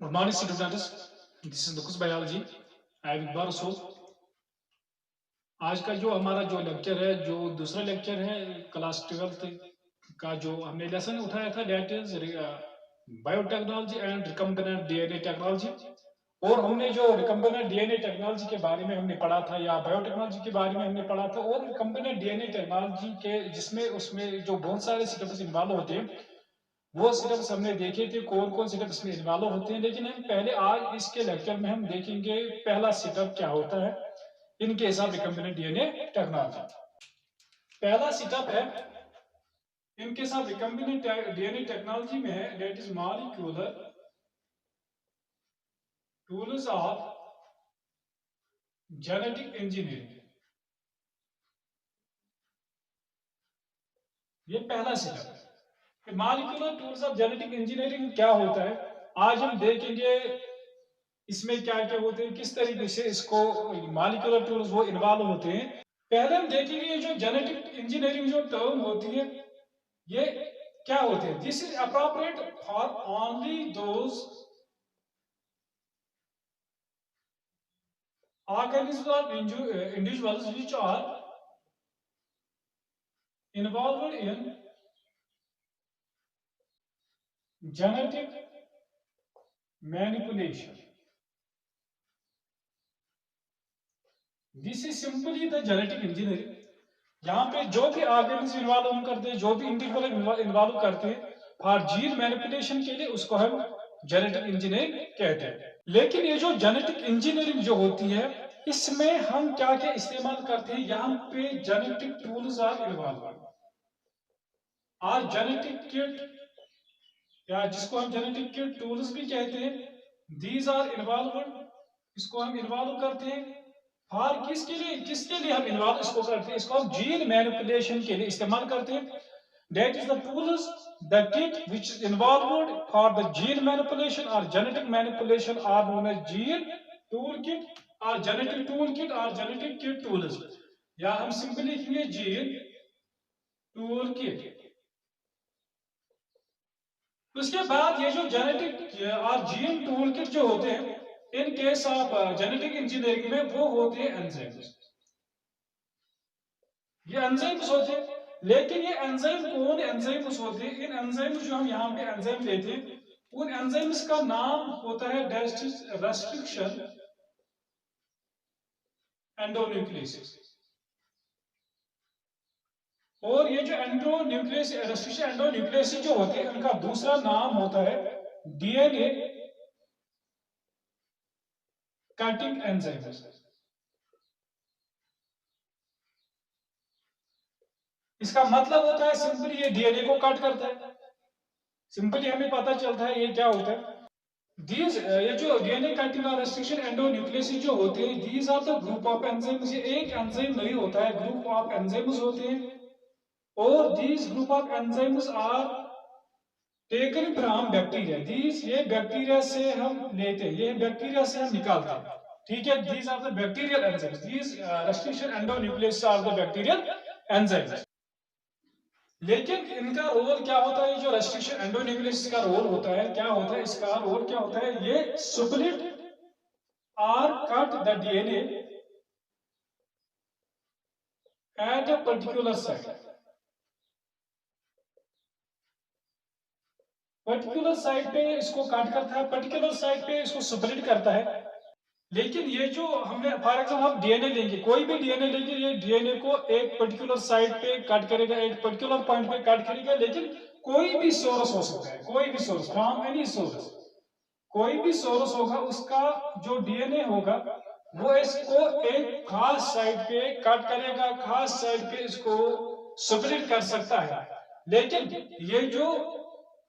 Good morning, students. This is Lukus Biology. I am Iqbal Rasool. आज का जो हमारा जो लेक्चर है, जो दूसरा लेक्चर है क्लास 12th का, जो हमने लेसन उठाया था, that is biotechnology and recombinant DNA technology. और हमने जो रिकम्बिनेंट डीएनए टेक्नोलॉजी के बारे में हमने पढ़ा था, या बायोटेक्नोलॉजी के बारे में हमने पढ़ा था, और रिकम्बिनेंट डीएनए टेक्नोलॉजी के जिसमें उसमें जो बहुत सारे स्टेप्स इन्वॉल्व होते हैं, वो स्टेप्स हमने देखे थे, कौन कौन स्टेप्स इसमें इन्वॉल्व होते हैं। लेकिन हम पहले आज इसके लेक्चर में हम देखेंगे पहला स्टेप क्या होता है इन case of recombinant DNA technology. पहला स्टेप है इन case of recombinant DNA technology में है that is molecular tools of genetic engineering. ये पहला स्टेप है। Molecular tools of genetic engineering क्या होता है, आज हम देखेंगे इसमें क्या क्या होते हैं, किस तरीके से इसको मॉलिक्यूलर टूल्स वो इन्वॉल्व होते हैं। पहले हम देखेंगे ये जो जेनेटिक इंजीनियरिंग जो टर्म होती है, ये क्या होते हैं। This is appropriate for only those organisms or individuals which are involved in genetic manipulation. This is simply the genetic engineering. यहाँ पे जो भी ऑर्गेनिज्म इन्वॉल्व हम करते हैं, जो भी इंडिविजुअल इन्वॉल्व करते हैं फॉर जीन मैनिपुलेशन के लिए, उसको हम जेनेटिक इंजीनियरिंग कहते हैं। लेकिन ये जो जेनेटिक इंजीनियरिंग जो होती है, इसमें हम क्या क्या इस्तेमाल करते हैं, यहाँ पे जेनेटिक टूल्स आर इन्वॉल्व और जेनेटिक किट, या जिसको हम जेनेटिक किट टूल्स भी कहते हैं, दीज आर इन्वॉल्व। इसको हम इन्वॉल्व करते हैं फॉर किसके लिए हम इन्वॉल्व इसको करते हैं, इसको हम जीन मैनिपुलेशन के लिए इस्तेमाल करते हैं। That is the tools the kit which is involved for the gene manipulation और genetic manipulation are known as gene tool kit और जेनेटिक टूल किट और जेनेटिक किट टूल्स, या हम सिंपली लिखेंगे जीन टूल किट। उसके बाद ये जो जेनेटिक और जीन टूल किट जो होते हैं इन केस ऑफ जेनेटिक इंजीनियरिंग में, वो होते हैं एंजाइम्स। ये एंजाइम्स होते हैं। लेकिन ये एंजाइम कौन एंजाइम्स होते हैं, इन एंजाइम्स जो हम यहाँ पे एंजाइम लेते हैं, उन एंजाइम्स का नाम होता है रेस्ट्रिक्शन एंडोन्यूक्लियोसिस। और ये जो एंडोन्यूक्लियोसिस रेस्ट्रिक्शन एंडोन्यूक्लियोसिस जो होते हैं, उनका दूसरा नाम होता है डीएनए कटिंग एंजाइम्स। इसका मतलब होता है सिंपली ये डीएनए को कट करता है। सिंपली हमें पता चलता है ये क्या होता है। दीज ये जो डीएनए कटिंग और रेस्ट्रिक्शन एंडोन्यूक्लियोसिस जो होते हैं, these are the group of enzymes. ये एक एंजाइम नहीं होता है, ग्रुप ऑफ एंजाइम्स होते हैं। और these group of enzymes are taken from bacteria. These ये बैक्टीरिया से हम लेते हैं, ये बैक्टीरिया से हम निकालते हैं। ठीक है, these are the bacterial enzymes. These restriction endonucleases are the bacterial enzymes. लेकिन इनका रोल क्या होता है, जो रेस्ट्रिक्शन एंडोन्यूक्लियोसिस का रोल होता है, क्या होता है इसका रोल, क्या होता है, ये स्प्लिट और cut the DNA at a particular site. Particular site पे इसको कट करता है, पर्टिकुलर साइट पे इसको स्प्लिट करता है। लेकिन ये जो हमने फॉर एग्जाम्पल हम डीएनए लेंगे, कोई भी डीएनए लेंगे, ये डीएनए को एक पर्टिकुलर साइट पे कट करेगा, एक पर्टिकुलर पॉइंट पे कट करेगा। लेकिन कोई भी सोर्स हो सकता है, कोई भी सोर्स फ्रॉम एनी सोर्स, कोई भी सोर्स होगा, उसका जो डीएनए होगा वो इसको एक खास साइट पे कट करेगा, खास साइट पे इसको स्प्लिट कर सकता है। लेकिन ये जो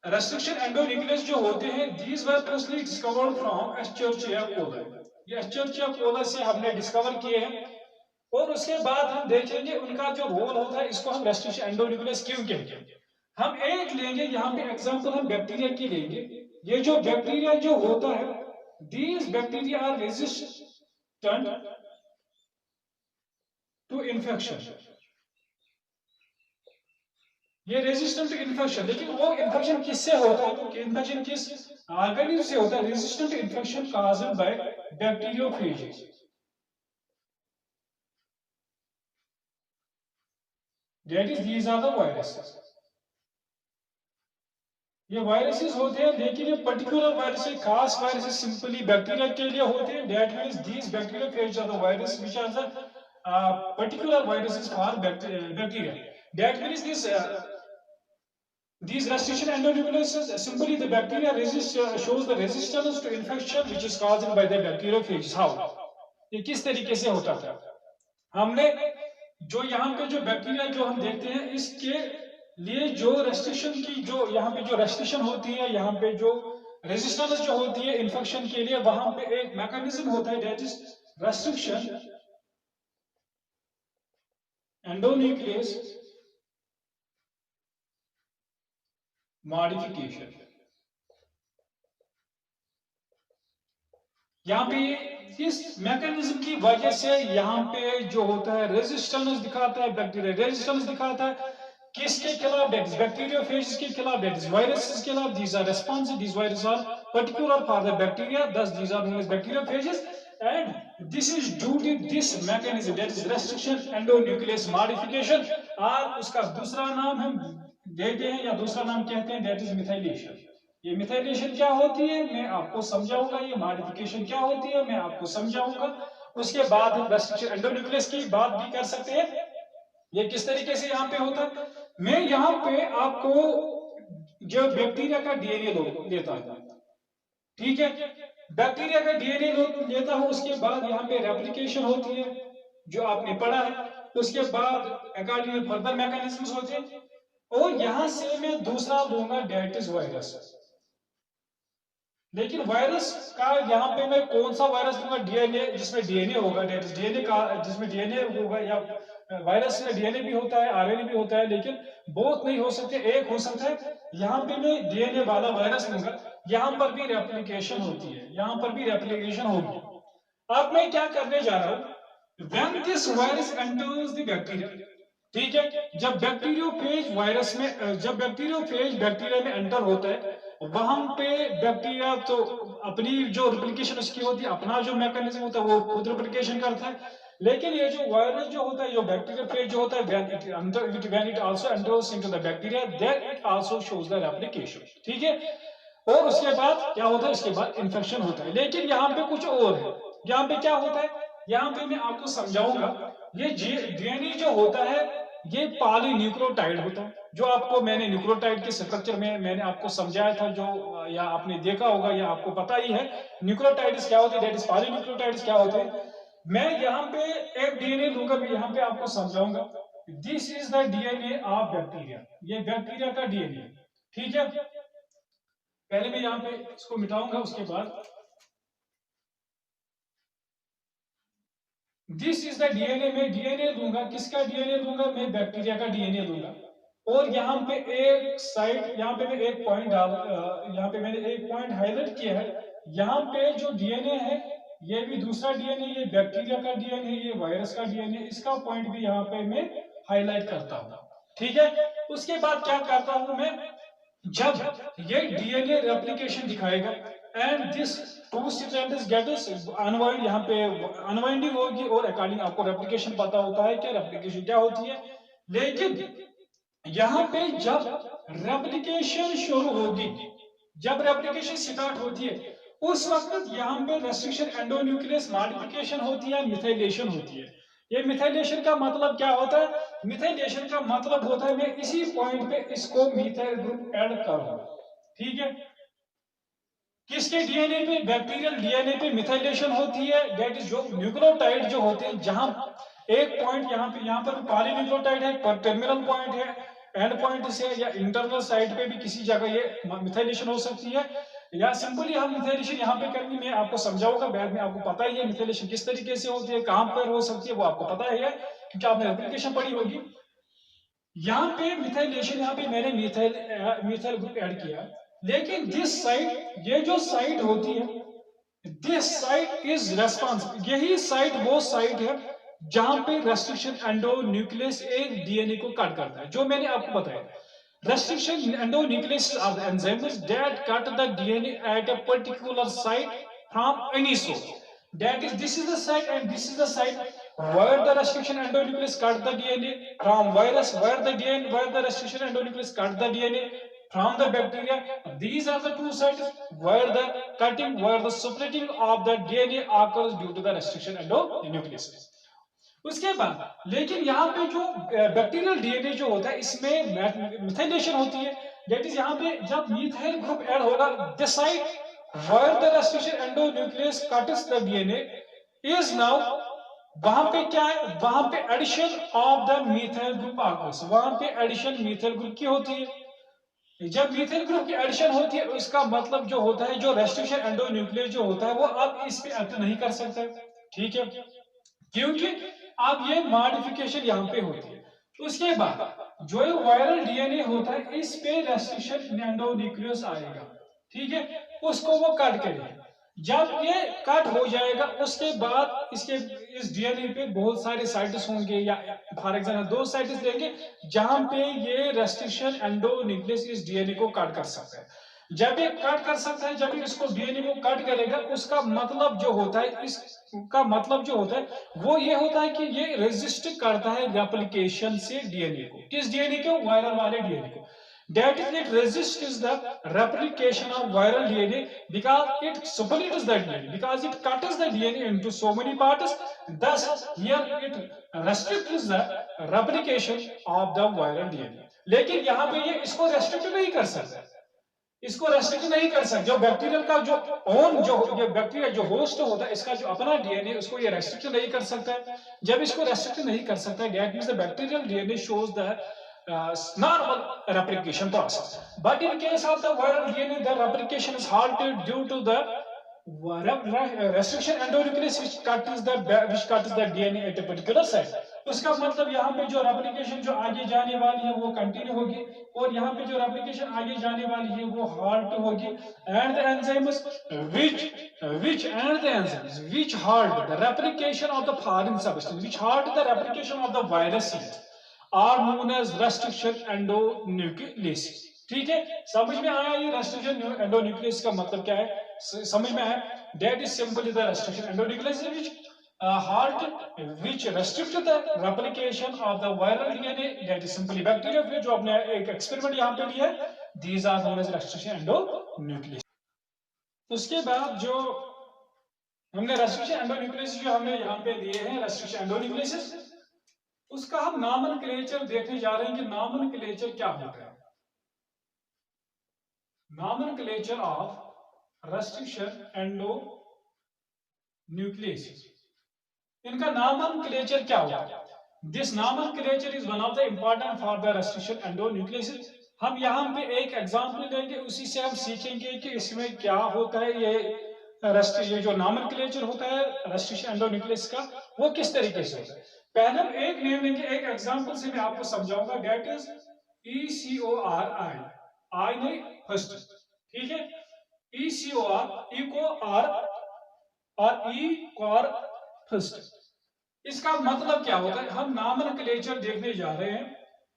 रेस्ट्रिक्शन एंडोन्यूक्लियस जो होते हैं, these were firstly discovered from Escherichia coli. ये एस्चेरिचिया कोलाई से हमने डिस्कवर किए हैं। और उसके बाद हम देखेंगे उनका जो रोल होता है, इसको हम रेस्ट्रिक्शन एंडोन्यूक्लियस क्यों कहते हैं। हम एक लेंगे यहाँ पे एग्जांपल, हम बैक्टीरिया की लेंगे। ये जो बैक्टीरिया जो होता है, these bacteria are resistant to infection. ये रेजिस्टेंट टू इन्फेक्शन, लेकिन वो इन्फेक्शन किससे होता है, क्योंकि इन्फेक्शन किस ऑर्गेनिज्म से होता है? Resistant to infection caused by bacteriophages. That is these are the viruses. ये वायरसेस होते हैं, लेकिन ये पर्टिकुलर वायरसेस, खास वायरसेस सिंपली बैक्टीरिया के लिए होते हैं। That means these bacteriophage are the virus which are the particular viruses for bacteria. That means this these restriction endonucleases, simply the bacteria resist shows the resistance to infection which is caused by the bacteriophages. How? ये किस तरीके से होता था? हमने जो यहाँ पे जो बैक्टीरिया जो हम देखते हैं, इसके लिए जो रेस्ट्रिक्शन की जो यहाँ पे जो रेस्ट्रिक्शन होती है, यहाँ पे जो रेजिस्टेंस जो होती है इन्फेक्शन के लिए, वहां पे एक मैकेनिज्म होता है, that is restriction endonuclease modification. यहाँ पे इस मैकेनिज्म की वजह से यहाँ पे जो होता है रेजिस्टेंस दिखाता है, बैक्टीरिया रेजिस्टेंस दिखाता है किसके खिलाफ? दैट इज बैक्टीरियोफेजेस के खिलाफ, दैट इज वायरसेस के खिलाफ। These are responsive, these virus are particular for the bacteria, thus these are known as bacteriophages. And this is due to this mechanism, that is restriction endonuclease modification, और उसका दूसरा नाम हम देते हैं या दूसरा नाम कहते हैं, दैट इज मिथाइलेशन। ये मिथाइलेशन क्या होती है मैं आपको समझाऊंगा, ये मॉडिफिकेशन क्या होती है मैं आपको समझाऊंगा। उसके बाद हम रेस्ट्रिक्शन एंडोन्यूक्लियस की बात भी कर सकते हैं, ये किस तरीके से यहाँ पे होता है। मैं यहाँ पे आपको जो बैक्टीरिया का डीएनए लेता हूं, ठीक है, बैक्टीरिया का डीएनए लेता हूं, उसके बाद यहाँ पे रेप्लिकेशन होती है जो आपने पढ़ा है, उसके बाद अकॉर्डिंग फर्दर मैकेनिज्म्स होते हैं, और यहां से मैं दूसरा लूंगा, दैट इज वायरस। लेकिन वायरस का यहाँ पे मैं कौन सा वायरस लूंगा? डीएनए, जिसमें डीएनए होगा, दैट इज डीएनए का, जिसमें डीएनए होगा, या वायरस में डीएनए भी होता है, आरएनए भी होता है, लेकिन बहुत नहीं हो सकते, एक हो सकता है। यहाँ पे मैं डीएनए वाला वायरस लूंगा, यहाँ पर भी रेप्लिकेशन होती है, यहाँ पर भी रेप्लिकेशन होगी। अब मैं क्या करने जा रहा हूँ, when this virus enters the bacteria, ठीक है, जब बैक्टीरियोफेज वायरस में, जब बैक्टीरियोफेज बैक्टीरिया में एंटर होता है, वहां पे बैक्टीरिया तो अपनी जो रिप्लिकेशन उसकी होती है, अपना जो मैकेनिज्म होता है वो खुद रिप्लिकेशन करता है। लेकिन ये जो वायरस जो होता है, जो बैक्टीरियोफेज जो होता है, when it also enters into the bacteria, then it also shows the replication, ठीक है। और उसके बाद क्या होता है? उसके बाद इन्फेक्शन होता है। लेकिन यहाँ पे कुछ और है, यहाँ पे क्या होता है, यहाँ पे मैं आपको समझाऊंगा। ये डीएनए जो होता है, ये पॉलीन्यूक्लियोटाइड होता है, जो आपको मैंने न्यूक्लियोटाइड के स्ट्रक्चर में मैंने आपको समझाया था, जो या आपने देखा होगा या आपको पता ही है न्यूक्लियोटाइड्स क्या होते हैं, दैट इज पॉलीन्यूक्लियोटाइड्स क्या होते हैं। मैं यहाँ पे एक डीएनए लूंगा, मैं यहाँ पे आपको समझाऊंगा। This is the DNA of bacteria, ये बैक्टीरिया का डीएनए, ठीक है। पहले मैं यहाँ पे इसको मिटाऊंगा, उसके बाद दिस इज द डीएनए, मैं डीएनए दूंगा, किसका डीएनए दूंगा? मैं बैक्टीरिया का डीएनए दूंगा। और यहाँ पे एक साइड, यहाँ पे मैं एक पॉइंट डाल, यहाँ पे मैंने एक पॉइंट हाईलाइट किया है, यहाँ पे जो डीएनए है ये भी दूसरा डीएनए, ये बैक्टीरिया का डीएनए, ये वायरस का डीएनए, इसका पॉइंट भी यहाँ पे मैं हाईलाइट करता हूँ, ठीक है। उसके बाद क्या करता हूँ मैं, जब ये डीएनए रेप्लिकेशन दिखाएगा and this two strands gets unwind, यहाँ पे अनवाइंडिंग होगी, और अकॉर्डिंग आपको रेप्लिकेशन पता होता है कि रेप्लिकेशन क्या होती है। लेकिन यहाँ पे जब रेप्लिकेशन शुरू होगी, जब रेप्लिकेशन स्टार्ट होती है, उस वक्त यहाँ पे रेस्ट्रिक्शन एंडोन्यूक्लियस मॉडिफिकेशन होती है, मिथाइलेशन होती है। ये मिथाइलेशन का मतलब क्या होता है? मिथाइलेशन का मतलब होता है मैं इसी पॉइंट पे इसको मिथाइल ग्रुप ऐड करूंगा, ठीक है। किसके डीएनए पे? बैक्टीरियल डीएनए पे मिथाइलेशन होती है, दैट इज जो न्यूक्लियोटाइड जो होते हैं, जहां एक पॉइंट यहाँ पर पॉलीन्यूक्लियोटाइड है, पर टर्मिनल पॉइंट है, एंड पॉइंट से या इंटरनल साइड पे भी किसी जगह ये मिथाइलेशन हो सकती है, या सिंपली हम मिथाइलेशन यहाँ पे करेंगे, मैं आपको समझाऊंगा बाद में। आपको पता ही है मिथाइलेशन किस तरीके से होती है, कहां पर हो सकती है, वो आपको पता है क्योंकि आपने एप्लीकेशन पढ़ी होगी। यहाँ पे मिथाइलेशन, यहाँ पे मैंने मिथाइल ग्रुप ऐड किया, लेकिन दिस साइड, ये जो साइड होती है, दिस साइड इज रेस्पॉन्सिबल, यही साइड वो साइड है जहां पे रेस्ट्रिक्शन एंडोन्यूक्लियस एक डीएनए को कट करता है, जो मैंने आपको बताया। Restriction endonucleases are the enzymes that cut the DNA at a particular site from any source. That is, this is the site and this is the site where the restriction endonuclease cut the DNA from virus, where the restriction endonuclease cut the DNA from the bacteria. These are the two sites where the splitting of the DNA occurs due to the restriction endonucleases. उसके बाद लेकिन यहाँ पे जो bacterial DNA जो होता है इसमें मिथाइलेशन होती है। दैट इज यहाँ पे जब मीथाइल ग्रुप ऐड होगा this side where the restriction endonuclease cuts the DNA is now वहां पे क्या है, वहां पे addition of the methyl group occurs, वहां पे एडिशन मीथाइल ग्रुप की होती है। जब मीथाइल ग्रुप की एडिशन होती है इसका मतलब जो होता है जो रेस्ट्रिक्शन एंडोन्यूक्लियस जो होता है वो अब इस पे एक्ट नहीं कर सकता, ठीक है, क्योंकि अब ये मॉडिफिकेशन यहाँ पे होती है। उसके बाद जो वायरल डीएनए होता है इस पे रेस्ट्रिक्शन एंडोन्यूक्लियस आएगा, ठीक है, उसको वो कट करेगा। जब ये कट हो जाएगा उसके बाद इसके इस डीएनए पे बहुत सारे साइट्स होंगे या फॉर एग्जांपल दो साइट्स लेंगे जहां पे ये रेस्ट्रिक्शन एंडोन्यूक्लियस इस डीएनए को कट कर सकता है। जब ये कट कर सकता है, जब इसको डीएनए को कट करेगा उसका मतलब जो होता है इसका मतलब जो होता है वो ये होता है कि ये रेजिस्ट करता है रेप्लिकेशन से डीएनए को, किस डीएनए को, वायरल वाले डीएनए को। That is, it resists the replication of viral DNA because it splits the DNA, because it cuts the DNA into so many parts. Thus, here it restricts the replication of the viral DNA. लेकिन यहाँ पे ये इसको restrict नहीं कर सकता, इसको restrict नहीं कर सकते। जो बैक्टीरियल का जो ओन जो ये बैक्टीरिया जो होस्ट होता है इसका जो अपना डीएनए उसको ये रेस्ट्रिक्ट नहीं कर सकता है। जब इसको रेस्ट्रिक्ट नहीं कर सकता है that means the bacterial DNA shows the normal replication process, but in case of the viral DNA the replication is halted due to the restriction endonuclease which cuts the DNA at a particular site। उसका मतलब यहाँ पे जो replication जो आगे जाने वाली है वो कंटिन्यू होगी और यहाँ पे जो रेप्लिकेशन आगे जाने वाली है वो halt होगी। and the enzymes which halt the replication of the foreign substance, which halt the replication of the virus are known as restriction endonucleases। ठीक है, समझ में आया ये रेस्ट्रिक्शन एंडोन्यूक्लियस का मतलब क्या है, समझ में आया। That is simply the restriction endonuclease which restrict the replication of the viral DNA, that is simply bacteria। फिर जो आपने एक एक्सपेरिमेंट यहाँ पे लिया है these are known as restriction endonucleases। उसके बाद जो हमने रेस्ट्रिक्शन एंडोन्यूक्लियस जो हमने यहाँ पे दिए हैं रेस्ट्रिक्शन एंडोन्यूक्लियस, उसका हम नॉमेनक्लेचर देखने जा रहे हैं कि नॉमेनक्लेचर क्या होता है। नॉमेनक्लेचर ऑफ रेस्ट्रिक्शन एंडोन्यूक्लियस, इनका नॉमेनक्लेचर क्या होगा। This nomenclature is one of the important for the restriction endonuclease. हम यहाँ पे एक एग्जांपल लेंगे, उसी से हम सीखेंगे कि इसमें क्या होता है। ये जो नॉमेनक्लेचर होता है रेस्ट्रिक्शन एंडोन्यूक्लियस का वो किस तरीके से होता है। पहले हम एक नेम लेंगे, एक एग्जांपल से मैं आपको समझाऊंगा। दैट इज ECORI, आई नहीं फर्स्ट, ठीक है, ECOR इको आर और ई कॉर फर्स्ट। इसका मतलब क्या होता है, हम नॉमेनक्लेचर देखने जा रहे हैं।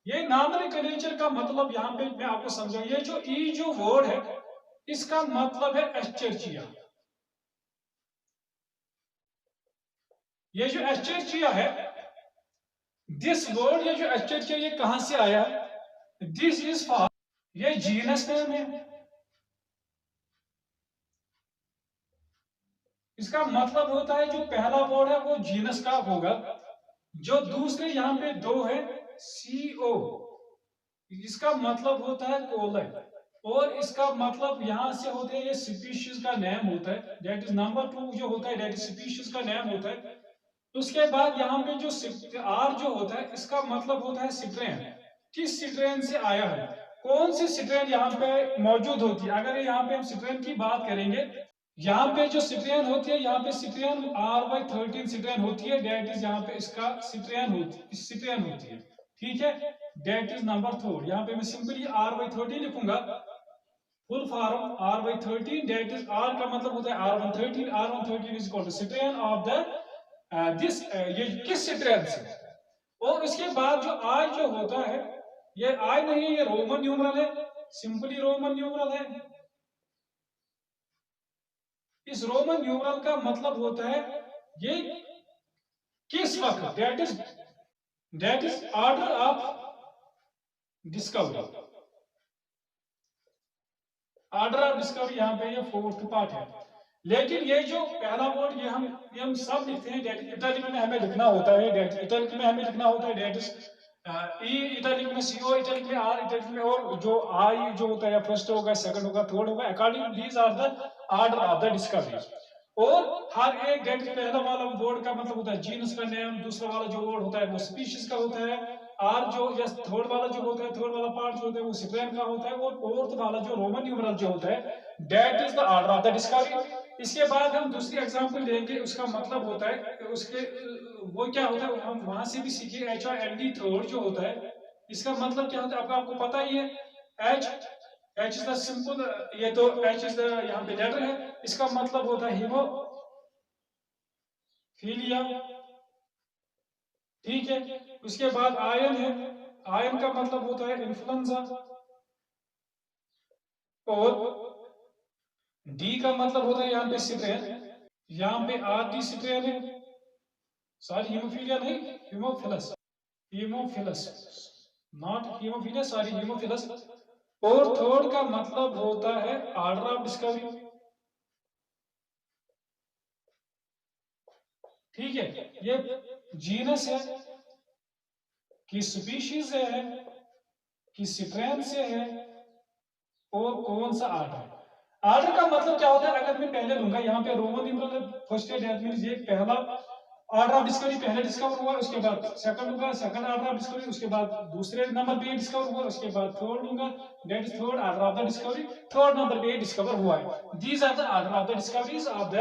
ये नॉमेनक्लेचर का मतलब यहाँ पे मैं आपको समझाऊंगा। ये जो ई जो वर्ड है इसका मतलब है एस्चेरिचिया। ये जो एस्चेरिचिया है दिस वर्ड, ये जो एस्चेरिचिया ये कहां से आया, दिस इज फॉर, ये जीनस नेम है। इसका मतलब होता है जो पहला वर्ड है वो जीनस का होगा, जो दूसरे यहाँ पे दो है CO, इसका मतलब होता है कोलन, और इसका मतलब यहां से होते हैं ये स्पीशीज का नेम होता है। दैट इज नंबर 2 जो होता है दैट इज स्पीशीज का नेम होता है। उसके बाद यहाँ पे जो R जो होता है इसका मतलब होता है स्ट्रेन, किस स्ट्रेन से आया है, कौन सी स्ट्रेन यहाँ पे मौजूद होती है। अगर यहाँ पे हम स्ट्रेन की बात करेंगे, यहाँ पे जो स्ट्रेन होती है यहाँ पे स्ट्रेन RY13 स्ट्रेन होती है। दैट इज यहाँ पे इसका स्ट्रेन होती है, ठीक है। That is number 4। यहाँ पे मैं सिंपली RY13 लिखूंगा, full form RY13। That is R का मतलब होता है R113 is equal to strain of the this, ये किस स्ट्रेन से। और उसके बाद जो I जो होता है ये आई नहीं है, ये रोमन न्यूमरल है, सिंपली रोमन न्यूमरल है। इस रोमन न्यूमरल का मतलब होता है ये किस वक्त, that is order of discovery. Order of discovery यहाँ पे ये फोर्थ पार्ट है। लेकिन ये जो पहला वर्ड ये हम सब लिखते हैं, डेट इटैलिक में हमें लिखना होता है, डेट इटैलिक में हमें लिखना होता है, डेट इज ई इटैलिक में, सी ओ इटैलिक में, आर इटैलिक में, और जो आई जो होता है फर्स्ट होगा, सेकंड होगा, थर्ड होगा, according these are the order of the discovery. और हर एक डेट पहला वाला वर्ड का मतलब होता है जीनस का नेम, दूसरा वाला जो वर्ड होता है वो स्पीशीज का होता है, आर जो या थर्ड वाला जो होता है, थर्ड वाला पार्ट जो होता है वो सिप्रेन का होता है, और फोर्थ वाला जो रोमन न्यूमरल जो होता है that is the order of the discovery. इसके बाद हम दूसरी एग्जांपल लेंगे, उसका मतलब होता है उसके वो क्या होता है, हम वहां से भी सीखे, एच और एन डी थर्ड जो होता है, इसका मतलब क्या होता है आपको पता ही है। H H is the simple, ये तो एच इज द यहाँ पे लेटर है, इसका मतलब होता है हीमोफीलिया, ठीक है। उसके बाद आयन है, आयन का मतलब होता है इन्फ्लुएंजा, और डी का मतलब होता है यहाँ पे सिट्रेन, यहाँ पे आर डी सिट्रेन है, सॉरी हीमोफीलिया नहीं, Haemophilus, Haemophilus, not haemophilia, sorry Haemophilus. और थर्ड का मतलब होता है ऑर्डर ऑफ डिस्कवरी, ठीक है। ये जीनस है कि स्पीशीज है कि स्ट्रेन से है, और कौन सा आर्डर है। आर्डर का मतलब क्या होता है, अगर मैं पहले लूंगा यहाँ पे Roman numeral first that means ये पहला ऑर्डर ऑफ डिस्कवरी पहले डिस्कवर हुआ, उसके बाद सेकंड होगा, सेकंड ऑर्डर ऑफ डिस्कवरी, उसके बाद दूसरे नंबर पे डिस्कवर हुआ, उसके बाद थर्ड होगा, that is third order of the discovery, third number पे डिस्कवर हुआ है। These are the order of the discoveries of the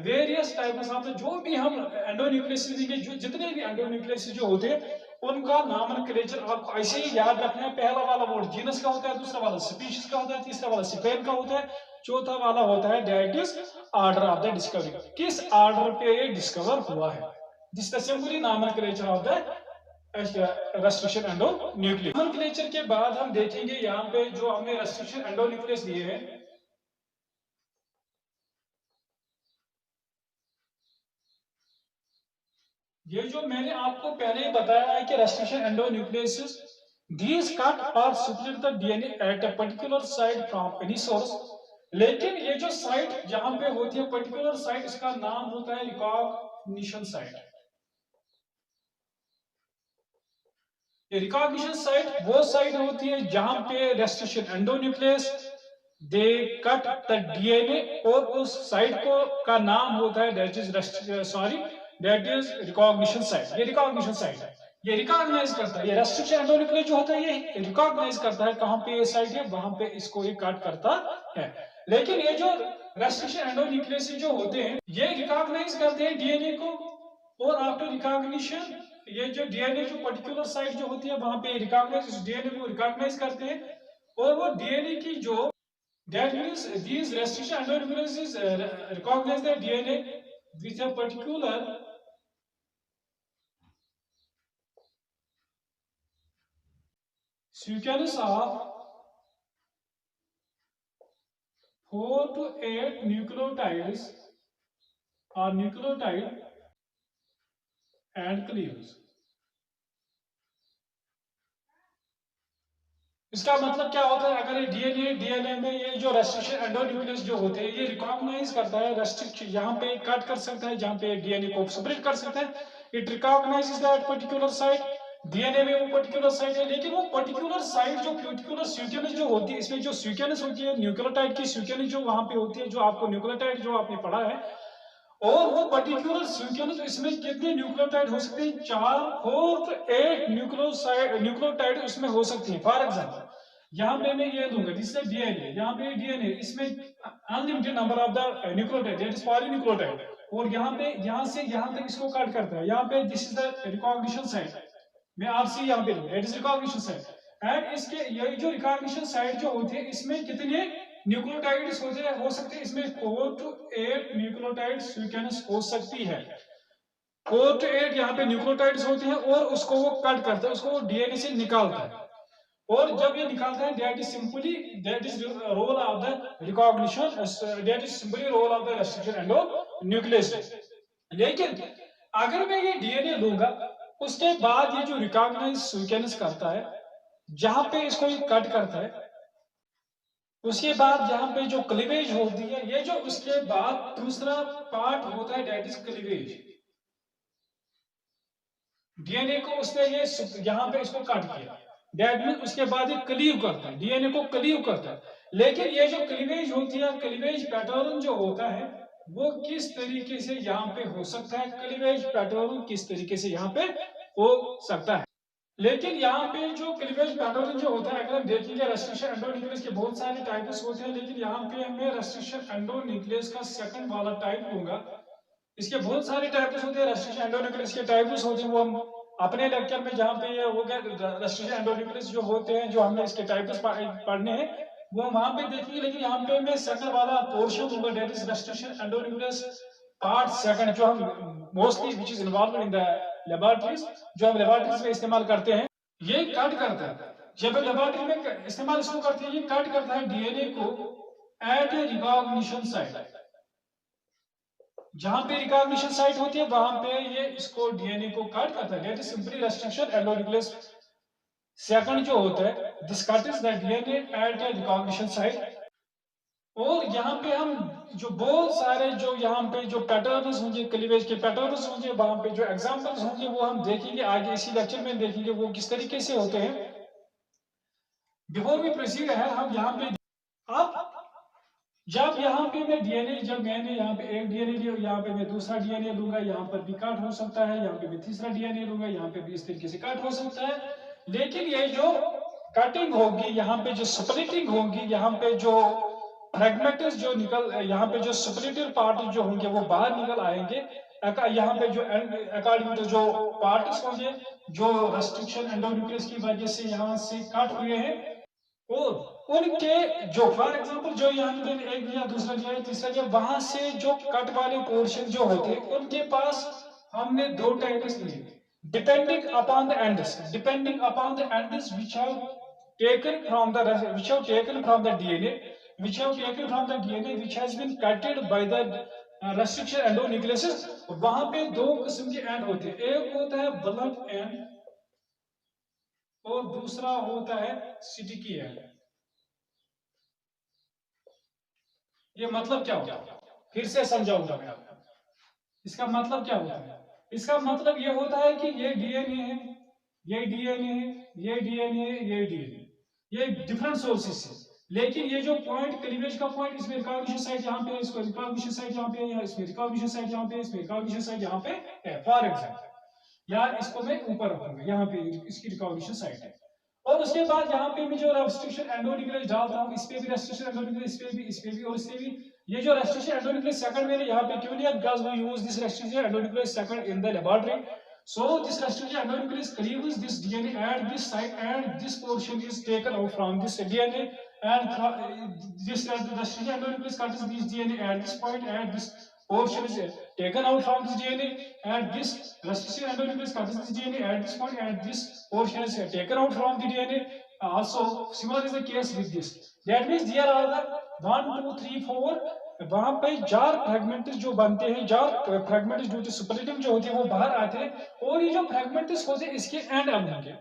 various types of the, जो भी हम एंडोन्यूक्लियस के जो जितने भी एंडोन्यूक्लियस जो होते हैं उनका नॉमेनक्लेचर आपको ऐसे ही याद रखना है। पहला वाला वर्ड जीनस का होता है, दूसरा वाला स्पीशीज का होता है, तीसरा वाला स्पेन का होता है, चौथा वाला होता है that is order of the discovery, किस ऑर्डर पे ये डिस्कवर हुआ है। This the simply nomenclature of the restriction endonuclease. Nomenclature के बाद हम देखेंगे यहाँ पे जो हमने रेस्ट्रिक्शन एंडोन्यूक्लियस दिए हैं, ये जो मैंने आपको पहले ही बताया है कि restriction endonuclease these cut or split the DNA at a particular site from any source। लेकिन ये जो साइट जहां पे होती है पर्टिकुलर साइट, इसका नाम होता है रिकॉग्निशन साइट। ये रिकॉग्निशन साइट वो साइट होती है जहां पे restriction endonuclease they cut the DNA, और उस साइट को का नाम होता है दैट इज रिकॉग्निशन साइट। ये रिकॉग्निशन साइट है, ये रिकॉग्नाइज करता है, ये रेस्ट्रिक्शन एंडोन्यूक्लियस जो होता है ये रिकॉग्नाइज करता है कहां पे ये साइट है, वहां पे इसको ये कट करता है। लेकिन ये जो रेस्ट्रिक्शन एंडोन्यूक्लियस जो होते हैं ये रिकॉग्नाइज करते हैं डीएनए को, और आफ्टर रिकॉग्निशन ये जो डीएनए जो पर्टिकुलर साइट जो होती है वहां पे रिकॉग्नाइज, इस डीएनए को रिकॉग्नाइज करते हैं, और वो डीएनए की जो that means these restriction endonucleases recognize the DNA with a particular sequence of 4 to 8 nucleotides or nucleotide and cleaves। इसका मतलब क्या होता है, अगर ये डीएनए में ये जो रेस्ट्रिक्शन एंडोन्यूक्लियस जो होते हैं ये रिकॉग्नाइज करता है, रेस्ट्रिक्ट यहाँ पे कट कर सकता है, जहाँ पे डीएनए को स्प्लिट कर सकता है, it recognises that particular site, DNA में वो पर्टिकुलर साइट है। लेकिन वो पर्टिकुलर साइट जो पर्टिकुलर सीक्वेंस जो होती है, इसमें जो सीक्वेंस होती है न्यूक्लियोटाइड की सीक्वेंस जो वहां पे होती है, जो आपको न्यूक्लियोटाइड जो आपने पढ़ा है, और वो पर्टिकुलर सीक्वेंस इसमें कितने न्यूक्लियोटाइड हो सकते हैं, 4 4 to 8 न्यूक्लियोटाइड उसमें हो सकती है। फॉर एग्जांपल यहाँ पे मैं ये दूंगा जिससे डीएनए, यहाँ पे डीएनए इसमें unlimited number of the nucleotide that is polynucleotide, और यहाँ पे यहाँ से यहाँ तक इसको कट करता है, यहाँ पे this is the recognition site, मैं आरसी यहाँ पे दूंगा that is recognition site. And इसके ये जो रिकॉग्निशन साइट जो होती है इसमें कितने न्यूक्लियोटाइड्स हो सकते हैं, इसमें 4 to 8 न्यूक्लियोटाइड सीक्वेंस हो सकती है। 4 to 8 यहाँ पे न्यूक्लियोटाइड्स होते हैं, और उसको वो कट करता है, उसको वो डीएनए से निकालता है, और जब ये निकालता है that is simply that is role of the recognition, that is simply role of the restriction endonuclease. लेकिन अगर मैं ये डीएनए लूंगा, उसके बाद ये जो रिकॉग्नाइज सीक्वेंस करता है, जहां पे इसको ये कट करता है, उसके बाद यहाँ पे जो क्लीवेज होती है, ये जो उसके बाद दूसरा पार्ट होता है दैट इज क्लीवेज। डीएनए को उसने ये यहाँ पे इसको काट किया, दैट मीन उसके बाद ये क्लीव करता है, डीएनए को क्लीव करता है। लेकिन ये जो क्लीवेज होती है, क्लीवेज पैटर्न जो होता है, वो किस तरीके से यहाँ पे हो सकता है, क्लीवेज पैटर्न किस तरीके से यहाँ पे हो सकता है। लेकिन यहाँ पे जो क्लीवेज पैटर्न जो होता है, अगर हम देखेंगे रेस्ट्रिक्शन एंडोन्यूक्लियस के बहुत सारे टाइप्स होते हैं, लेकिन यहाँ पे हमें रेस्ट्रिक्शन एंडोन्यूक्लियस का सेकंड वाला टाइप होगा। इसके बहुत सारे टाइप्स होते हैं, रेस्ट्रिक्शन एंडोन्यूक्लियस के टाइप्स होते हैं, वो हम अपने लेक्चर में जहाँ पे ये हो गया रेस्ट्रिक्शन एंडोन्यूक्लियस जो होते हैं, जो हमने इसके टाइप्स पढ़ने हैं, वो हम वहाँ पे देखेंगे। लेकिन यहाँ पे मैं सेकंड वाला पोर्शन होगा that is restriction endonuclease part second, जो हम mostly which is involve in the laboratories, जो हम लेबोरेटरीज में इस्तेमाल करते हैं। ये कट करता है, जब लेबोरेटरी में इस्तेमाल इसको करते हैं, ये कट करता है डीएनए को एट ए रिकॉग्निशन साइट। जहां पे रिकॉग्निशन साइट होती है वहां पे ये इसको डीएनए को कट करता है, that is simply restriction endonuclease second जो होता है, this cut is the DNA at A recognition site. और यहाँ पे हम जो बहुत सारे जो यहाँ पे जो पैटर्न्स होंगे, क्लीवेज के पैटर्न्स होंगे, वहां पे जो एग्जांपल्स होंगे वो हम देखेंगे आगे इसी लेक्चर में, देखेंगे वो किस तरीके से होते हैं। बिफोर वी प्रोसीड है, हम यहाँ पे अब जब यहाँ पे मैं डीएनए, जब मैंने यहाँ पे एक डीएनए लिया, यहाँ पे मैं दूसरा डीएनए लूंगा, यहाँ पर भी कट हो सकता है, यहाँ पे मैं तीसरा डीएनए लूंगा, यहाँ पे भी इस तरीके से कट हो सकता है। लेकिन ये जो कटिंग होगी, यहाँ पे जो स्प्लिटिंग होगी, यहाँ पे जो फ्रेगमेंट्स जो निकल, यहाँ पे जो स्प्लिटेड पार्ट जो होंगे वो बाहर निकल आएंगे। यहाँ पे जो अकॉर्डिंग टू जो पार्ट्स होंगे जो रेस्ट्रिक्शन एंडोन्यूक्लियस की वजह से यहाँ से कट हुए हैं, और उनके जो फॉर एग्जांपल जो यहाँ पे एक दिया, दूसरा दिया, तीसरा दिया, वहां से जो कट वाले पोर्शन जो होते हैं उनके पास हमने दो टाइप्स लिए, depending upon the ends, depending upon the ends which have taken from the which have taken from the DNA, which have taken from the DNA which has been cutted by the restriction endonucleases। वहां पे दो किस्म के and होते हैं, एक होता है ब्लंट एंड और दूसरा होता है स्टिकी एंड। ये मतलब क्या होता है, फिर से समझाऊंगा मैं आपको। इसका मतलब क्या होता है, इसका मतलब ये होता है कि ये डीएनए है, ये डीएनए है, ये डीएनए है, ये डीएनए, ये डिफरेंट सोर्सेस है। लेकिन ये जो पॉइंट क्लीवेज का पॉइंट, इसमें रिकॉग्निशन साइट यहाँ पे, इसको रिकॉग्निशन साइट यहाँ पे, या इसमें रिकॉग्निशन साइट यहाँ पे, इसमें रिकॉग्निशन साइट यहाँ पे है फॉर एग्जांपल, या इसको मैं ऊपर रखूंगा, यहाँ पे इसकी रिकॉग्निशन साइट है। और उसके बाद यहाँ पे मैं जो रेस्ट्रिक्शन एंडोन्यूक्लियस डालता हूँ, इस पे भी रेस्ट्रिक्शन एंडोन्यूक्लियस, इस पे भी, इस पे भी, और इससे भी। ये जो रेस्ट्रिक्शन एंडोन्यूक्लियस सेकंड मैंने यहाँ पे क्यों लिया, because we use this restriction endonuclease second in the laboratory. So this restriction endonuclease cleaves this DNA at this site, and this portion is taken out from this DNA, and this restriction endonuclease cuts this DNA at this point, and this portion is taken out from this DNA, and this restriction endonuclease cuts this DNA at this point, and this portion is taken out from the DNA. Also, similar is the case with this. That means there are the 1, 2, 3, 4 वहां पे jar fragments जो बनते हैं, jar fragments जो splitting जो होती है वो बाहर आते हैं, और ये जो फ्रेगमेंट्स होते हैं इसके एंड अब होंगे,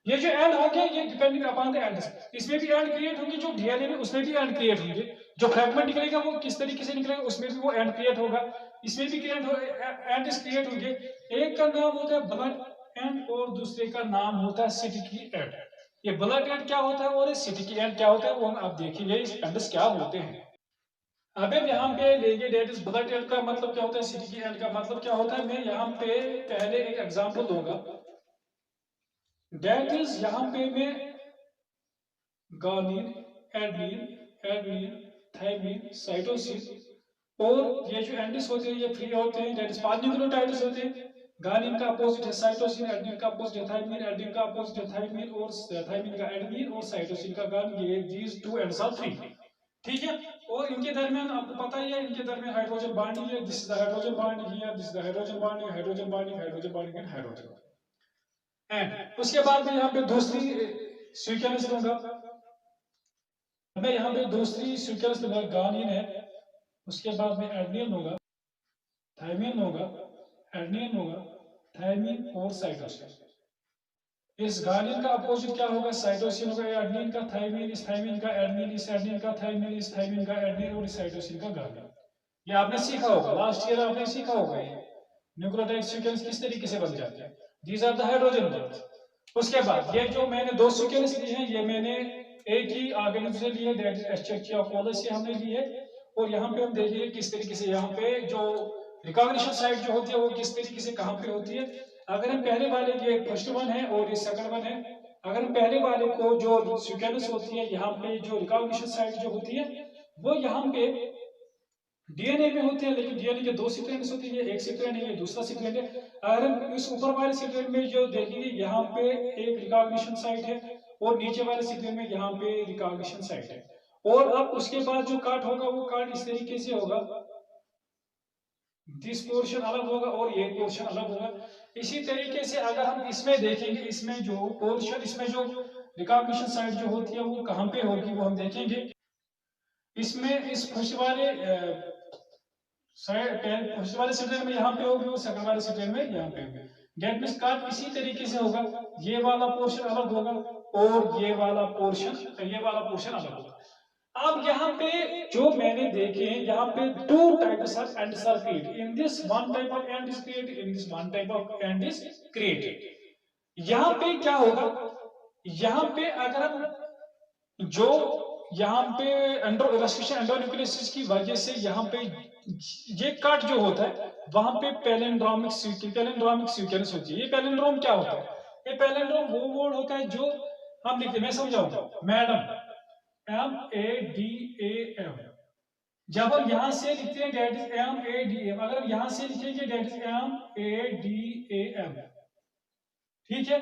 ये जो एंड होंगे ये डिपेंडिंग अपॉन द एंड्स, इसमें भी एंड क्रिएट होंगे, जो डीएनए में उसमें भी एंड क्रिएट होंगे, जो फ्रेगमेंट निकलेगा वो किस तरीके से निकलेगा उसमें भी वो एंड क्रिएट होगा, इसमें भी एंड क्रिएट होंगे। एक का नाम होता है ब्लड एंड और दूसरे का नाम होता है स्टिकी एंड। ये ब्लड एंड क्या होता है और स्टिकी एंड क्या होता है वो हम अब देखेंगे इस एंड्स क्या होते हैं। अब यहाँ पे लेंगे डेट इज ब्लड एंड का मतलब क्या होता है, स्टिकी एंड का मतलब क्या होता है। मैं यहाँ पे पहले एक एग्जांपल दूंगा, डेट इज यहाँ पे मैं गार्निन, एडनिन, एडनिन, थायमिन, साइटोसिन, और ये जो एंडिस होते हैं ये फ्री होते हैं, डेट इज 5 न्यूक्लियोटाइड्स होते हैं। गार्निन का अपोजिट है साइटोसिन, एडनिन का अपोजिट है थायमिन, एडनिन का अपोजिट है थायमिन, और थायमिन का एडनिन, और साइटोसिन का गार्निन, ये these two ends are free, ठीक है। और इनके दरमियान आपको पता ही है, इनके दरमियान हाइड्रोजन बॉन्डिंग है, this is the hydrogen bonding here, this is the hydrogen bonding, hydrogen bonding, hydrogen bonding and hydrogen. And उसके बाद में यहाँ पे दूसरी सीक्वेंस लूंगा, मैं यहाँ पे दूसरी सीक्वेंस लूंगा, गानिन है, उसके बाद मैं एडनिन लूंगा, थायमिन लूंगा, एडनिन लूंगा, थायमिन और साइटोसिन। इस गानिन का अपोजिट क्या होगा? साइटोसिन होगा। एडनिन का थायमिन, इस थायमिन का एडनिन, इस एडनिन का थायमिन, इस थायमिन का एडनिन और इस साइटोसिन का गानिन। ये आपने सीखा होगा, लास्ट ईयर आपने सीखा होगा ये न्यूक्लियोटाइड सीक्वेंस किस तरीके से बन जाते हैं। These are the hydrogen bonds. उसके बाद ये जो मैंने दो सीक्वेंस लिए हैं, ये मैंने एक ही ऑर्गेनिज्म से लिए, दैट इज एस्चेरिचिया कोलस से हमने लिए। और यहाँ पे हम देखेंगे किस तरीके से यहाँ पे जो रिकॉग्निशन साइट जो होती है वो किस तरीके से कहाँ पे होती है। अगर हम पहले वाले, ये फर्स्ट वन है और ये सेकंड वन है, अगर हम पहले वाले को जो सीक्वेंस होती है यहाँ पे जो रिकॉग्निशन साइट जो होती है वो यहाँ पे डीएनए में होते हैं, लेकिन डीएनए के दो सीक्वेंस होती है, एक सीक्वेंस है, ये दूसरा सीक्वेंस है। अगर हम इस ऊपर वाले सीक्वेंस में जो देखेंगे यहाँ पे एक रिकॉग्निशन साइट है और नीचे वाले सीक्वेंस में यहाँ पे रिकॉग्निशन साइट है। और अब उसके बाद जो काट होगा वो काट इस तरीके से होगा, दिस पोर्शन अलग होगा और ये पोर्शन अलग होगा। इसी तरीके से अगर हम इसमें देखेंगे, इसमें जो पोर्शन, इसमें जो रिकॉग्निशन साइट जो होती है वो कहाँ पे होगी वो हम देखेंगे। इसमें इस फर्स्ट वाले फर्स्ट वाले सीक्वेंस में यहाँ पे होगी और सेकंड वाले सीक्वेंस में यहाँ पे होगी। दैट मींस काट इसी तरीके से होगा, ये वाला पोर्शन अलग होगा और ये वाला पोर्शन अलग होगा। अब यहाँ पे जो मैंने देखे हैं, यहाँ पे two types of ends are created. In this one type of end is created, in this one type of end is created. यहाँ पे क्या होगा, यहाँ पे अगर हम जो यहाँ पे एंडोन्यूक्लियोसिस की वजह से यहाँ पे ये कट जो होता है वहां पे पैलिंड्रोमिक सीक्वेंस होती है। ये पैलिंड्रोम क्या होता है? ये पैलिंड्रोम वो वर्ड होता है जो हम लिखते हैं, मैं समझाऊंगा, मैडम, MADAM। जब हम यहां से लिखते हैं दैट इज MADAM, अगर हम यहां से लिखेंगे दैट इज MADAM, ठीक है।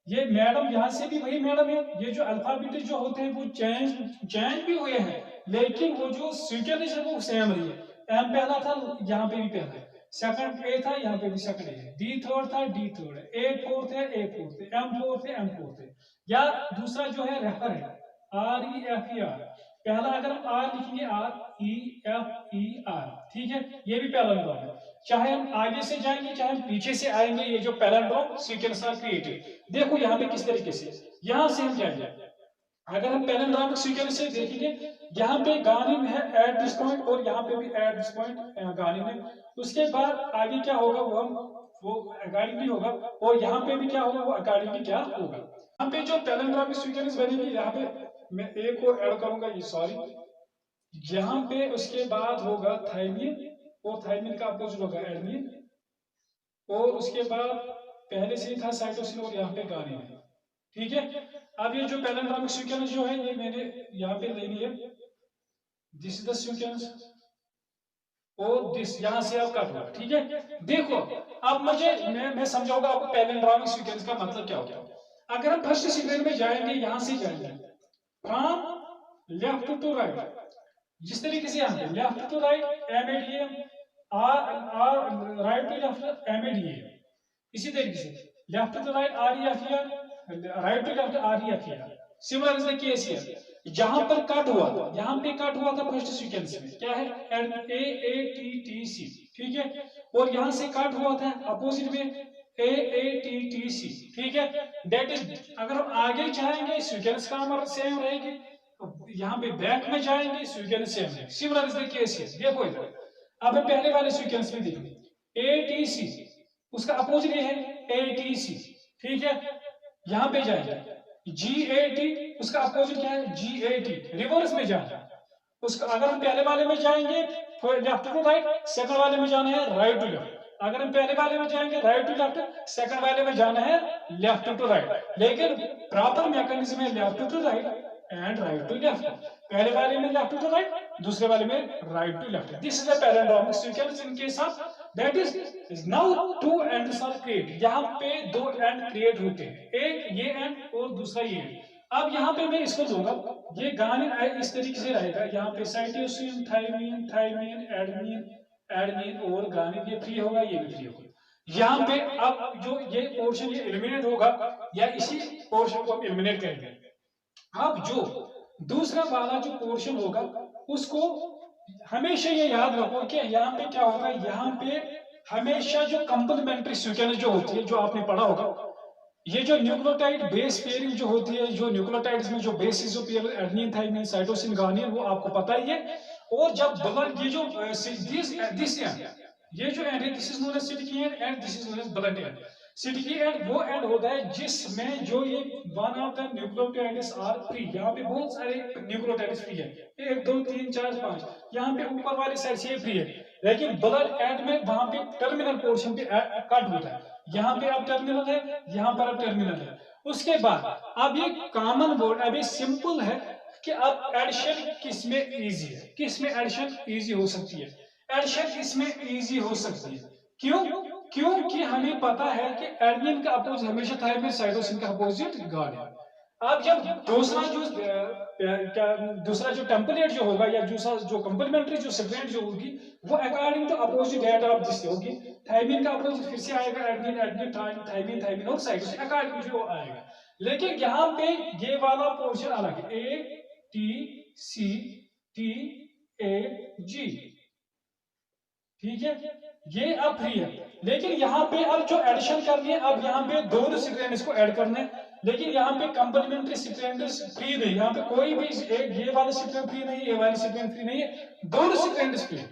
ये मैडम यहाँ से भी वही मैडम है। ये जो अल्फाबेट जो होते हैं वो चेंज भी हुए हैं, लेकिन वो जो सीक्वेंस है वो सेम रही है। एम पहला था, यहाँ पे भी पहला है, सेकंड ए था, यहाँ पे भी सेकंड ए है, डी थर्ड था, डी थर्ड है, ए फोर्थ है, ए फोर्थ है, एम फोर्थ है, एम फोर्थ है। या दूसरा जो है रेफर है, REFER। पहला अगर हम आर लिखेंगे REFER, ठीक है, ये भी पैलिंड्रोम है। चाहे हम आगे से जाएंगे चाहे हम पीछे से आएंगे, ये जो पैलिंड्रोम सीक्वेंस आर क्रिएटेड। देखो यहाँ पे किस तरीके से, यहाँ से हम जाएंगे, अगर हम पैलिंड्रोमिक सीक्वेंस से देखेंगे, यहाँ पे गानिन है एट दिस पॉइंट और यहाँ पे भी एट दिस पॉइंट गानिन है। उसके बाद आगे क्या होगा वो अकॉर्डिंगली होगा, और यहाँ पे भी क्या होगा वो अकॉर्डिंगली क्या होगा। यहाँ पे जो पैलिंड्रोमिक सीक्वेंस बनेगी, यहाँ पे मैं एक को ऐड करूंगा, ये सॉरी, यहाँ पे उसके बाद होगा थायमिन और थायमिन का अपोजिट होगा एडनिन, और उसके बाद पहले से ही था साइटोसिन और यहाँ पे गानिन है, ठीक है। अब ये जो पैलिंड्रोमिक सीक्वेंस जो है ये मैंने यहाँ पे ले लिया, दिस इज द सीक्वेंस और दिस, यहाँ से आप काट लो, ठीक है। देखो अब मैं समझाऊंगा आपको पैलिंड्रोमिक सीक्वेंस का मतलब क्या होगा। अगर हम फर्स्ट सीक्वेंस में जाएंगे, यहाँ से जाएंगे फ्रॉम लेफ्ट टू राइट, जिस तरीके से यहाँ पे left to right MADAM, right to left MADAM, इसी तरीके से left to right REFER, right to left REFER। Similar is the case here, जहां पर कट हुआ था, यहाँ पे कट हुआ था फर्स्ट सीक्वेंस में, क्या है AATTC, ठीक है, और यहाँ से कट हुआ था अपोजिट में AATTC, ठीक है। दैट इज, अगर हम आगे जाएंगे सीक्वेंस का हमारा सेम रहेगी, यहाँ पे बैक में जाएंगे सीक्वेंस सेम है। सिमिलर इज द केस है। देखो इधर, अब हम पहले वाले सीक्वेंस में देखें ATC, उसका अपोजिट है ATC, ठीक है। यहाँ पे जाएंगे GAT, उसका अपोजिट क्या है GAT, रिवर्स में जाना उसका। अगर हम पहले वाले में जाएंगे लेफ्ट टू राइट, सेकंड वाले में जाना है राइट टू लेफ्ट। अगर हम पहले वाले में जाएंगे राइट टू लेफ्ट, सेकंड वाले में जाना है लेफ्ट टू राइट, लेकिन प्रॉपर मैकेनिज्म है left to right and right to left. पहले वाले में लेफ्ट टू राइट, दूसरे वाले में right to left. This is the palindromic sequence in case of that is now two ends are created. यहाँ पे दो एंड क्रिएट होते हैं, एक ये एंड और दूसरा ये एंड। अब यहाँ पे मैं इसको दूंगा, ये गानिन इस तरीके से रहेगा, यहाँ पे साइटोसिन, थायमिन, एडनिन और गानिन, ये फ्री होगा, ये भी फ्री होगा। यहाँ पे अब जो ये पोर्शन ये एलिमिनेट होगा, या इसी पोर्शन को हम एलिमिनेट करेंगे। अब जो दूसरा वाला जो पोर्शन होगा उसको हमेशा ये याद रखो कि यहाँ पे क्या होगा, यहाँ पे हमेशा जो कंप्लीमेंट्री सीक्वेंस जो होती है, जो आपने पढ़ा होगा, ये जो न्यूक्लियोटाइड बेस पेयरिंग जो होती है, जो न्यूक्लियोटाइड्स में जो बेसिस जो pair adenine thymine cytosine guanine, वो आपको पता ही है। और जब ब्लड ये जो दिस एंड, ये जो एंड है, this is known as sticky end this is known as blunt end. Sticky end वो एंड होता है जिसमें जो ये one of the nucleotides are free, यहाँ पे बहुत सारे न्यूक्लियोटाइड्स फ्री है, 1 2 3 4 5, यहाँ पे ऊपर वाली साइड से फ्री है, लेकिन ब्लड एंड में वहां पे टर्मिनल पोर्शन पे कट होता है। यहाँ पे अब टर्मिनल है, यहाँ पर अब टर्मिनल है। उसके बाद अब ये कॉमन वर्ड, अब ये सिंपल है कि अब एडिशन किस में इजी है, किस में एडिशन इजी हो सकती है, एडिशन इसमें इजी हो सकती है। क्यों? क्योंकि हमें पता है कि एडेनिन का अपोजिट हमेशा थायमिन साइटोसिन का अपोजिट गार्ड है। अब जब दूसरा जो टेम्पलेट जो होगा या दूसरा जो कंप्लीमेंट्री जो सेगमेंट जो होगी वो according to opposite head of this होगी। थायमिन का अपोजिट फिर से आएगा एडेनिन, एडेनिन थायमिन, थायमिन और साइटोसिन अकॉर्डिंग जो आएगा। लेकिन यहाँ पे ये वाला पोर्शन अलग है, A T C T A जी, ठीक है, ये अब फ्री है। लेकिन यहाँ पे अब जो एडिशन करनी है, अब यहाँ पे दोनों स्ट्रैंड्स को ऐड करना है, लेकिन यहाँ पे कंप्लीमेंट्री स्ट्रैंड्स फ्री नहीं, यहाँ पे कोई भी एक ये वाला स्ट्रैंड फ्री नहीं है, ये वाली स्ट्रैंड फ्री नहीं है, दोनों स्ट्रैंड्स फ्री है,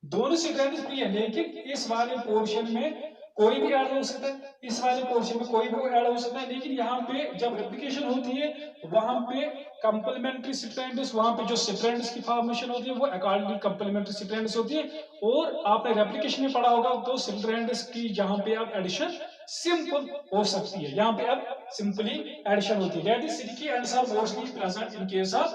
दोनों स्ट्रैंड्स फ्री है। लेकिन इस वाले पोर्शन में कोई भी ऐड हो सकता है, इस वाले पोर्शन में कोई भी ऐड हो सकता है, लेकिन यहाँ पे जब रेप्लिकेशन होती है वहां पे कंप्लीमेंट्री स्ट्रैंड्स, वहां पे जो स्ट्रैंड्स की फॉर्मेशन होती है वो अकॉर्डिंगली कंप्लीमेंट्री स्ट्रैंड्स होती है। और आपने रेप्लिकेशन में पढ़ा होगा तो स्ट्रैंड्स की जहां पे अब एडिशन सिंपल हो सकती है, यहाँ पे अब सिंपली एडिशन होती है। That is sticky ends are mostly present in case of,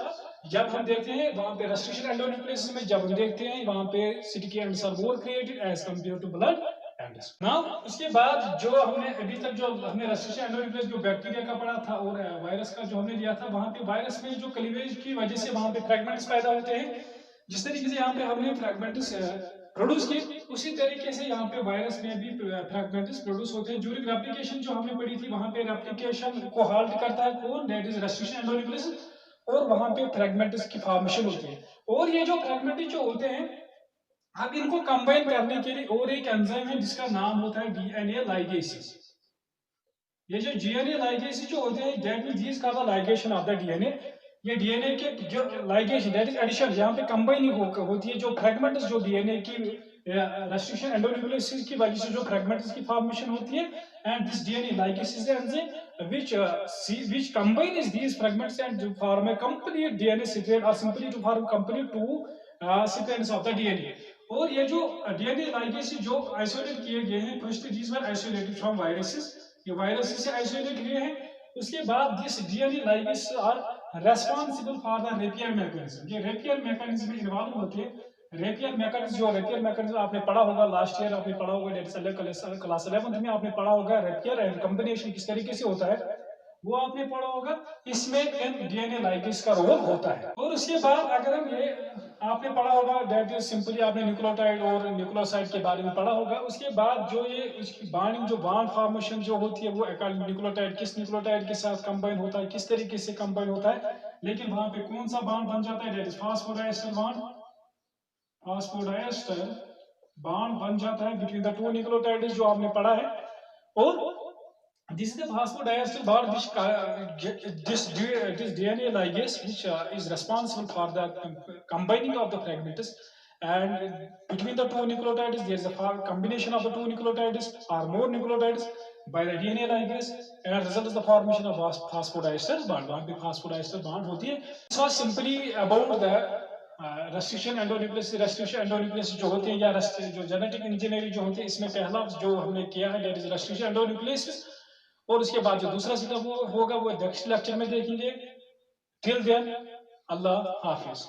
जब हम देखते हैं वहां पे रेस्ट्रिक्शन एंडोन्यूक्लियस में, जब हम देखते हैं वहां पे sticky ends are more created as compare to blunt ends. Now उसके बाद जो हमने अभी तक जो हमने रेस्ट्रिक्शन एंडोन्यूक्लियस जो बैक्टीरिया का पढ़ा था और वायरस का जो हमने लिया था, वहां पे वायरस में जो क्लीवेज की वजह से वहां पे फ्रैगमेंट्स पैदा होते हैं, जिस तरीके से यहाँ पे हमने फ्रैगमेंट्स प्रोड्यूस किए, उसी तरीके से यहाँ पे वायरस में भी फ्रैगमेंट्स प्रोड्यूस होते हैं। ड्यूरिंग रेप्लिकेशन जो हमने पढ़ी थी, वहां पे रेप्लिकेशन को हाल्ट करता है कौन, दैट इज रेस्ट्रिक्शन एंडोन्यूक्लियस, और वहां पे फ्रैगमेंट्स की फॉर्मेशन होती है। और ये जो फ्रैगमेंट्स जो होते हैं, अब इनको कंबाइन करने के लिए और एक एंजाइम है जिसका नाम होता है डीएनए लाइगेसिस। ये जो डीएनए लाइगेसिस जो होते हैं, दैट मींस दिस का लाइगेशन ऑफ द डीएनए, ये डीएनए के जो लाइगेशन दैट इज एडिशन, यहाँ पे कंबाइनिंग होती है जो फ्रैगमेंट्स जो डीएनए की रेस्ट्रिक्शन एंडोन्यूक्लियोसिस की वजह से जो फ्रैगमेंट्स की फॉर्मेशन होती है, and this DNA ligases enzyme which combines these fragments and to form a complete DNA sequence or simply to form complete two sequence of the DNA। और ये जो डीएनए लाइगेसिस जो आइसोलेट किए गए हैं, first these were isolated from viruses, ये viruses से isolate हुए हैं। उसके बाद this DNA ligases are responsible for the repair mechanism, ये रेपियर मैकेनिज्म में इन्वॉल्व होते हैं। रेपियर मैकेनिज्म जो रेपियर मैकेनिज्म आपने पढ़ा होगा लास्ट ईयर, आपने पढ़ा होगा क्लास 11 में आपने पढ़ा होगा रेपियर एंड कॉम्बिनेशन किस तरीके से होता है, वो आपने पढ़ा होगा। इसमें डीएनए लाइगेस का रोल होता है। और उसके बाद अगर हम ये आपने पढ़ा होगा दैट इज सिंपली, आपने न्यूक्लियोटाइड और न्यूक्लियोसाइड के बारे में पढ़ा होगा। उसके बाद जो ये इसकी बॉन्डिंग जो बॉन्ड फॉर्मेशन जो होती है वो न्यूक्लियोटाइड किस न्यूक्लियोटाइड के साथ कंबाइन होता है, किस तरीके से कंबाइन होता है, लेकिन वहां पे कौन सा बॉन्ड बन जाता है, that is phosphodiester bond, phosphodiester bond बन जाता है बिटवीन द टू न्यूक्लियोटाइड्स जो आपने पढ़ा है। और this is the phosphodiester bond which this DNA ligase which is responsible for the combining of the fragments, and between the two nucleotides there is a combination of the two nucleotides or more nucleotides by the DNA ligase, and result is the formation of phosphodiester bond। वहाँ पे phosphodiester bond होती है। This was simply about the restriction endonuclease. Restriction endonuclease जो होते हैं या जो genetic engineering जो होती है, इसमें पहला जो हमने किया है दैट इज रेस्ट्रिक्शन एंडोन्यूक्लियस। और उसके बाद जो दूसरा स्टेप होगा वो नेक्स्ट लेक्चर में देखेंगे। टिल देन अल्लाह हाफिज।